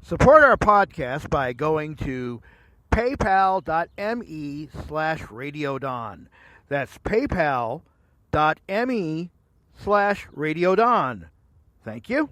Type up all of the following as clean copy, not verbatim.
Support our podcast by going to paypal.me/radiodon. That's paypal.me/radiodon. Thank you.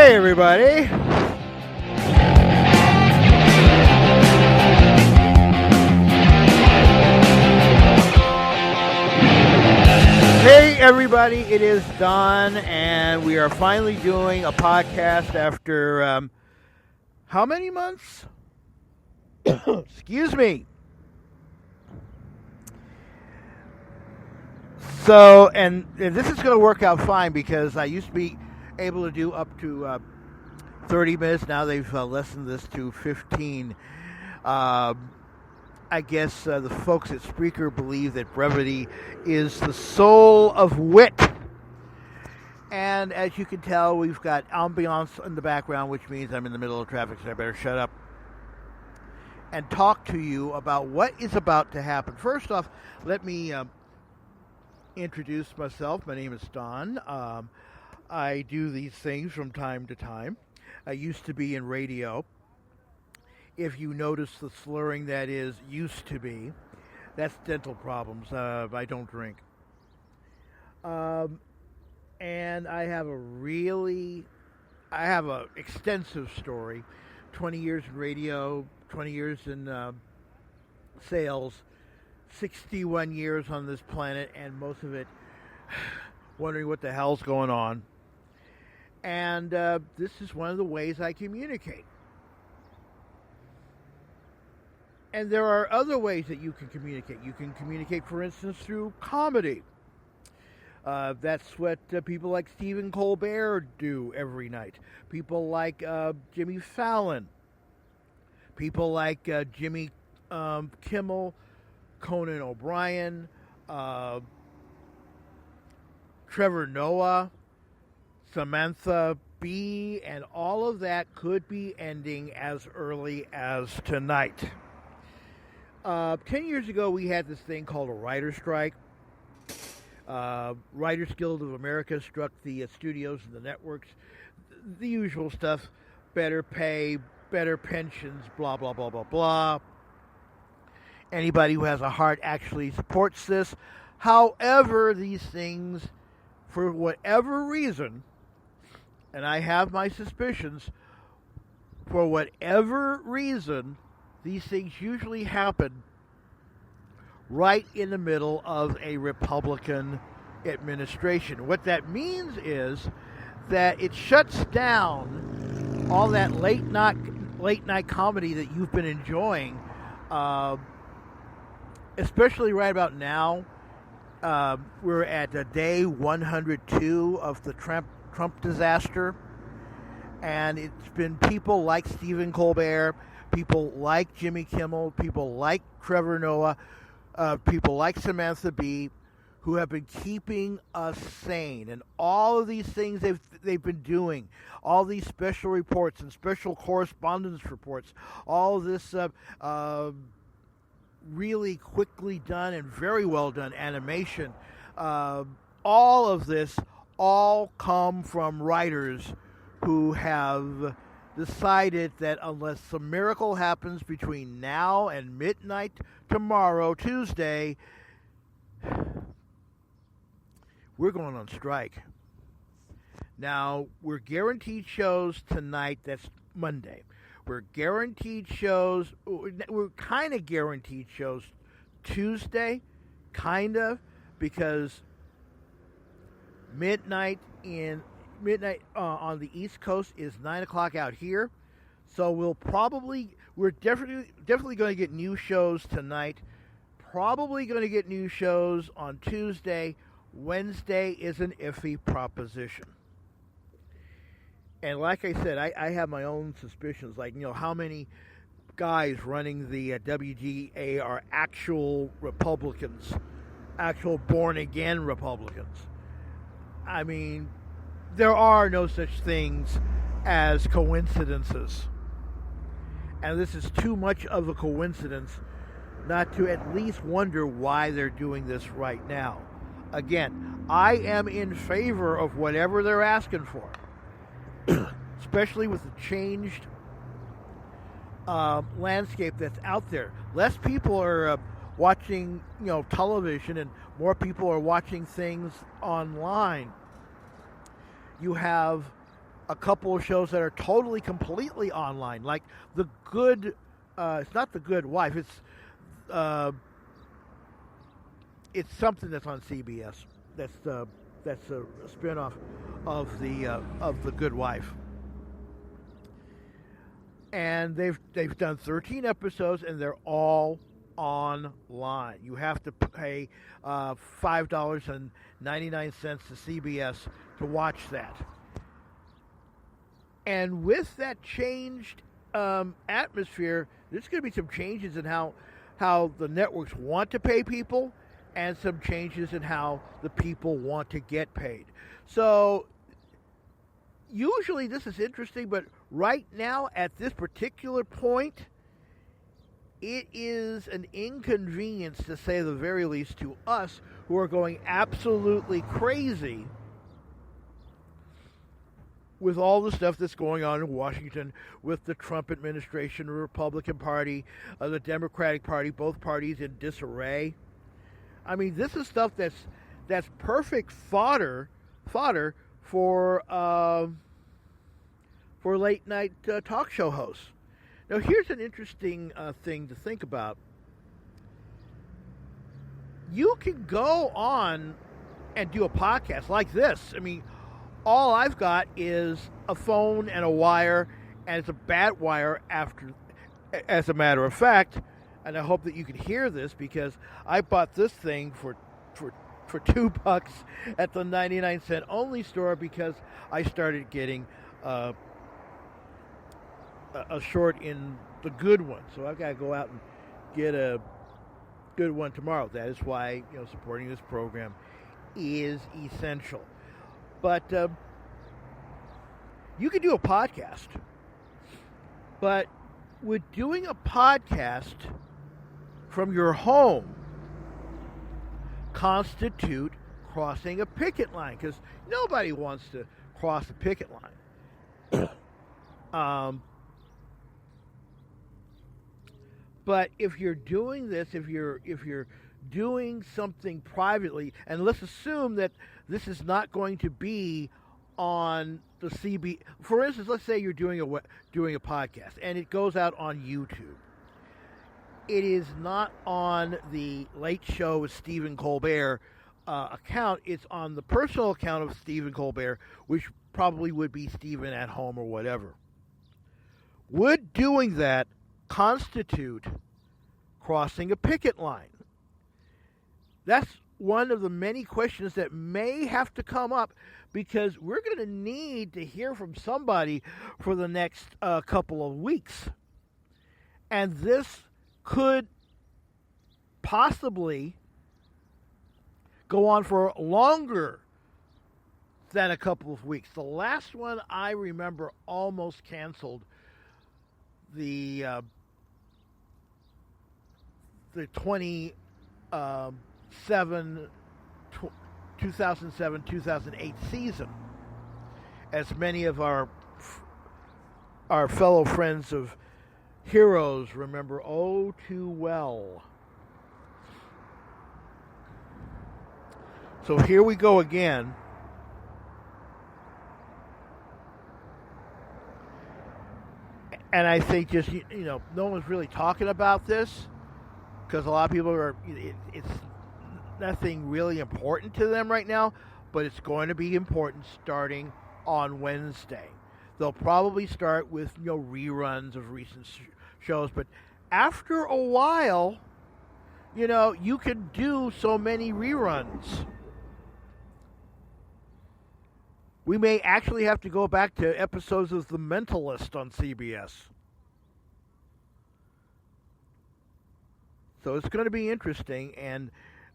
Everybody. Hey everybody, it is Don, and we are finally doing a podcast after how many months? Excuse me. So, and this is going to work out fine because I used to be able to do up to 30 minutes. Now they've lessened this to 15. I guess the folks at Spreaker believe that brevity is the soul of wit. And as you can tell, we've got ambiance in the background, which means I'm in the middle of traffic, so I better shut up and talk to you about what is about to happen. First off, let me introduce myself. My name is Don. I do these things from time to time. I used to be in radio. If you notice the slurring, that is used to be. That's dental problems. I don't drink. And I have an extensive story. 20 years in radio, 20 years in sales, 61 years on this planet, and most of it wondering what the hell's going on. And this is one of the ways I communicate. And there are other ways that you can communicate. You can communicate, for instance, through comedy. That's what people like Stephen Colbert do every night. People like Jimmy Fallon. People like Jimmy Kimmel, Conan O'Brien, Trevor Noah, Samantha Bee, and all of that could be ending as early as tonight. 10 years ago, we had this thing called a writer's strike. Writers Guild of America struck the studios and the networks. The usual stuff, better pay, better pensions, blah, blah, blah, blah, blah. Anybody who has a heart actually supports this. However, these things, for whatever reason, and I have my suspicions, for whatever reason, these things usually happen right in the middle of a Republican administration. What that means is that it shuts down all that late night comedy that you've been enjoying, especially right about now. We're at day 102 of the Trump disaster, and it's been people like Stephen Colbert, people like Jimmy Kimmel, people like Trevor Noah, people like Samantha Bee, who have been keeping us sane. And all of these things they've been doing, all these special reports and special correspondence reports, all of this really quickly done and very well done animation, all of this all come from writers who have decided that unless some miracle happens between now and midnight tomorrow, Tuesday, we're going on strike. Now, we're guaranteed shows tonight. That's Monday. We're guaranteed shows. We're kind of guaranteed shows Tuesday, kind of, because midnight on the East Coast is 9 o'clock out here. So we're definitely going to get new shows tonight, probably going to get new shows on Tuesday. Wednesday is an iffy proposition. And like I said, I have my own suspicions. Like, how many guys running the WGA are actual Republicans, actual born-again Republicans. I mean, there are no such things as coincidences. And this is too much of a coincidence not to at least wonder why they're doing this right now. Again, I am in favor of whatever they're asking for, especially with the changed landscape that's out there. Less people are watching, television, and more people are watching things online. You have a couple of shows that are totally, completely online, like The Good. It's not The Good Wife. It's something that's on CBS. That's a spinoff of The Good Wife. And they've done 13 episodes, and they're all online. You have to pay $5.99 to CBS to watch that. And with that changed atmosphere, there's going to be some changes in how the networks want to pay people, and some changes in how the people want to get paid. So usually this is interesting, but right now, at this particular point, it is an inconvenience, to say the very least, to us who are going absolutely crazy with all the stuff that's going on in Washington with the Trump administration, the Republican Party, the Democratic Party, both parties in disarray. I mean, this is stuff that's perfect fodder for late night talk show hosts. Now, here's an interesting thing to think about. You can go on and do a podcast like this. I mean, all I've got is a phone and a wire, and it's a bat wire as a matter of fact. And I hope that you can hear this, because I bought this thing for $2 at the 99-cent only store, because I started getting a short in the good one. So I've got to go out and get a good one tomorrow. That is why supporting this program is essential. But you can do a podcast. But would doing a podcast from your home constitute crossing a picket line? Because nobody wants to cross a picket line. But if you're doing this, if you're doing something privately, and let's assume that this is not going to be on the CB. For instance, let's say you're doing a podcast and it goes out on YouTube. It is not on the Late Show with Stephen Colbert account. It's on the personal account of Stephen Colbert, which probably would be Stephen at Home or whatever. Would doing that constitute crossing a picket line? That's one of the many questions that may have to come up, because we're going to need to hear from somebody for the next couple of weeks. And this could possibly go on for longer than a couple of weeks. The last one I remember almost canceled the 2007-2008 season, as many of our fellow friends of Heroes remember oh too well. So here we go again. And I think just, no one's really talking about this, because a lot of people it's nothing really important to them right now, but it's going to be important starting on Wednesday. They'll probably start with, reruns of recent shows, but after a while, you can do so many reruns. We may actually have to go back to episodes of The Mentalist on CBS. So it's going to be interesting. And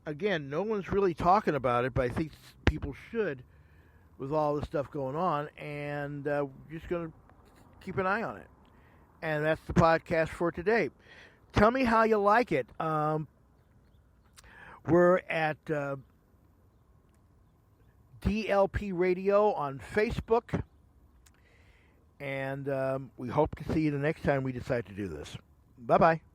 again, no one's really talking about it, but I think people should with all this stuff going on. And we're just going to keep an eye on it. And that's the podcast for today. Tell me how you like it. We're at DLP Radio on Facebook. And we hope to see you the next time we decide to do this. Bye-bye.